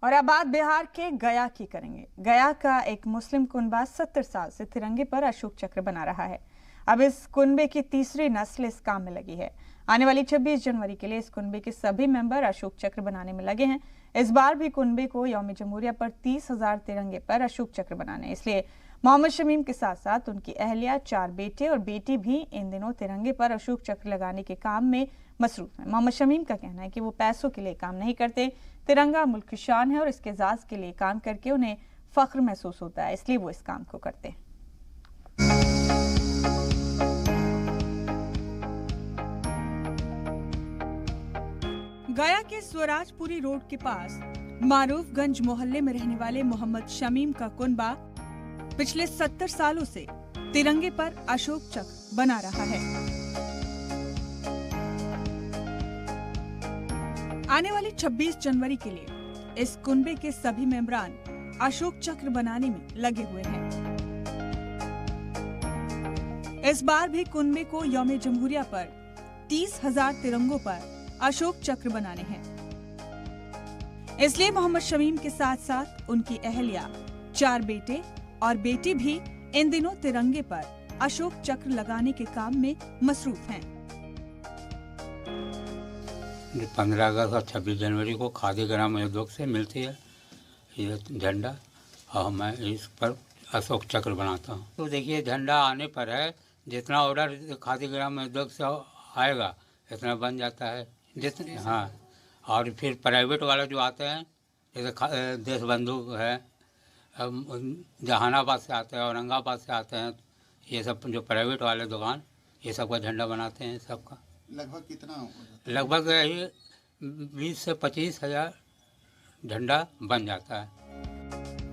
और अब बात बिहार के गया की करेंगे। गया का एक मुस्लिम कुनबा 70 साल से तिरंगे पर अशोक चक्र बना रहा है। अब इस कुनबे की तीसरी नस्ल इस काम में लगी है। आने वाली 26 जनवरी के लिए इस कुनबे के सभी मेंबर अशोक चक्र बनाने में लगे हैं। इस बार भी कुनबे को यौम जमहूरिया पर 30,000 तिरंगे पर अशोक चक्र बनाने, इसलिए मोहम्मद शमीम के साथ साथ उनकी अहलिया, 4 बेटे और बेटी भी इन दिनों तिरंगे पर अशोक चक्र लगाने के काम में मसरूफ हैं। मोहम्मद शमीम का कहना है कि वो पैसों के लिए काम नहीं करते। तिरंगा मुल्क की शान है और इसके एजाज के लिए काम करके उन्हें फख्र महसूस होता है, इसलिए वो इस काम को करते हैं। गया के स्वराजपुरी रोड के पास मारूफगंज मोहल्ले में रहने वाले मोहम्मद शमीम का कुनबा पिछले 70 सालों से तिरंगे पर अशोक चक्र बना रहा है। आने वाली 26 जनवरी के लिए इस कुनबे के सभी मेंबरान अशोक चक्र बनाने में लगे हुए हैं। इस बार भी कुनबे को यौम जमहूरिया पर 30,000 तिरंगों पर अशोक चक्र बनाने हैं, इसलिए मोहम्मद शमीम के साथ साथ उनकी अहलिया, 4 बेटे और बेटी भी इन दिनों तिरंगे पर अशोक चक्र लगाने के काम में मसरूफ हैं। 15 अगस्त और 26 जनवरी को खादी ग्राम उद्योग से मिलती है ये झंडा, और मैं इस पर अशोक चक्र बनाता हूँ। तो देखिए, झंडा आने पर है, जितना ऑर्डर खादी ग्राम उद्योग से आएगा इतना बन जाता है जितने। हाँ, और फिर प्राइवेट वाले जो आते हैं, जैसे देश बंधु है, जहानाबाद से आते हैं, औरंगाबाद से आते हैं, ये सब जो प्राइवेट वाले दुकान, ये सब का झंडा बनाते हैं। सबका लगभग कितना होगा? लगभग यही 20 से 25 हजार झंडा बन जाता है।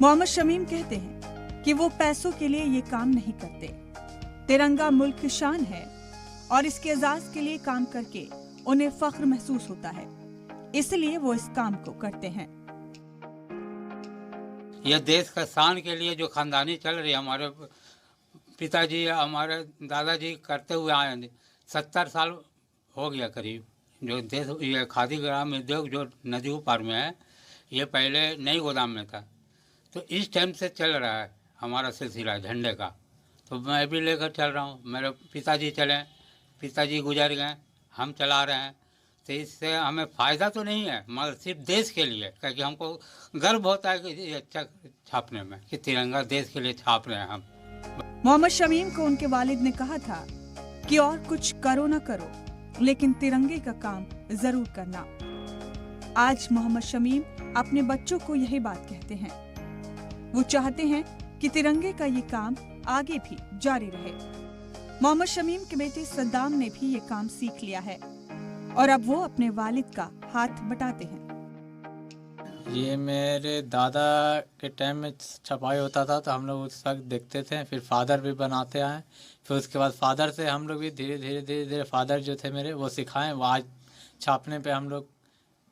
मोहम्मद शमीम कहते हैं कि वो पैसों के लिए ये काम नहीं करते। तिरंगा मुल्क की शान है और इसके एजाज के लिए काम करके उन्हें फख्र महसूस होता है, इसलिए वो इस काम को करते हैं। यह देश का शान के लिए जो खानदानी चल रही है, हमारे पिताजी, हमारे दादाजी करते हुए आए हैं। 70 साल हो गया करीब। जो देश, ये खादी ग्राम उद्योग जो नदी पार में है, ये पहले नई गोदाम में था, तो इस टाइम से चल रहा है हमारा सिलसिला झंडे का। तो मैं भी लेकर चल रहा हूँ। मेरे पिताजी चले, पिताजी गुजर गए, हम चला रहे हैं। तो इससे हमें फ़ायदा तो नहीं है, मगर सिर्फ देश के लिए, क्योंकि हमको गर्व होता है कि ये अच्छा छापने में, कि तिरंगा देश के लिए छाप रहे हैं हम। मोहम्मद शमीम को उनके वालिद ने कहा था कि और कुछ करो न करो, लेकिन तिरंगे का काम जरूर करना। आज मोहम्मद शमीम अपने बच्चों को यही बात कहते हैं। वो चाहते हैं कि तिरंगे का ये काम आगे भी जारी रहे। मोहम्मद शमीम के बेटे सद्दाम ने भी ये काम सीख लिया है और अब वो अपने वालिद का हाथ बटाते हैं। ये मेरे दादा के टाइम में छपाई होता था, तो हम लोग उस वक्त देखते थे। फिर फादर भी बनाते आए, फिर उसके बाद फादर से हम लोग भी धीरे धीरे फादर जो थे मेरे, वो सिखाएं, वो आज छापने पे हम लोग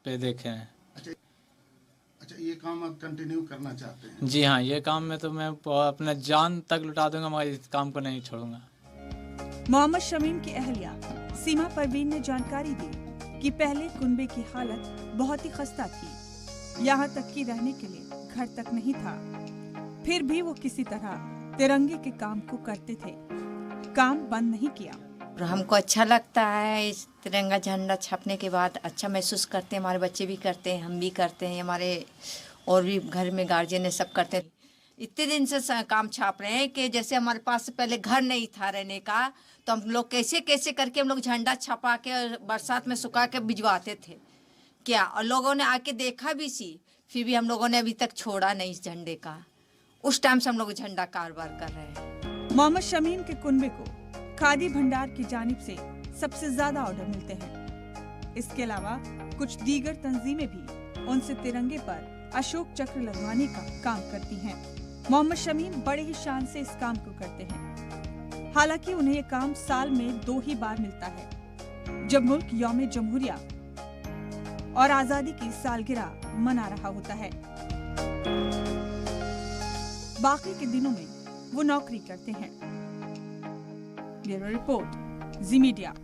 पे देखे हैं। अच्छा, ये काम आप कंटिन्यू करना चाहते हैं? जी हाँ, ये काम में तो मैं अपना जान तक लुटा दूंगा, मगर इस काम को नहीं छोड़ूंगा। मोहम्मद शमीम की अहलिया सीमा परवीन ने जानकारी दी कि पहले कुनबे की हालत बहुत ही खस्ता थी, यहाँ तक कि रहने के लिए घर तक नहीं था। फिर भी वो किसी तरह तिरंगे के काम को करते थे, काम बंद नहीं किया। हमको अच्छा लगता है, इस तिरंगा झंडा छापने के बाद अच्छा महसूस करते हैं। हमारे बच्चे भी करते हैं, हम भी करते हैं, हमारे और भी घर में गार्जियन है, सब करते हैं। इतने दिन से काम छाप रहे हैं कि जैसे हमारे पास पहले घर नहीं था रहने का, तो हम लोग कैसे कैसे करके हम लोग झंडा छपा के बरसात में सुखा के भिजवाते थे क्या, और लोगों ने आके देखा भी सी, फिर भी हम लोगों ने अभी तक छोड़ा नहीं इस झंडे का। उस टाइम से हम लोग झंडा कारोबार कर रहे हैं। मोहम्मद शमीम के कुनबे को खादी भंडार की जानिब से सबसे ज्यादा ऑर्डर मिलते हैं। इसके अलावा कुछ दीगर तंजीमें भी उनसे तिरंगे पर अशोक चक्र लगवाने का काम करती हैं। मोहम्मद शमीम बड़े ही शान से इस काम को करते हैं। हालांकि उन्हें ये काम साल में 2 ही बार मिलता है, जब मुल्क यौम जमहूरिया और आजादी की सालगिरह मना रहा होता है। बाकी के दिनों में वो नौकरी करते हैं। ब्यूरो रिपोर्ट, जी मीडिया।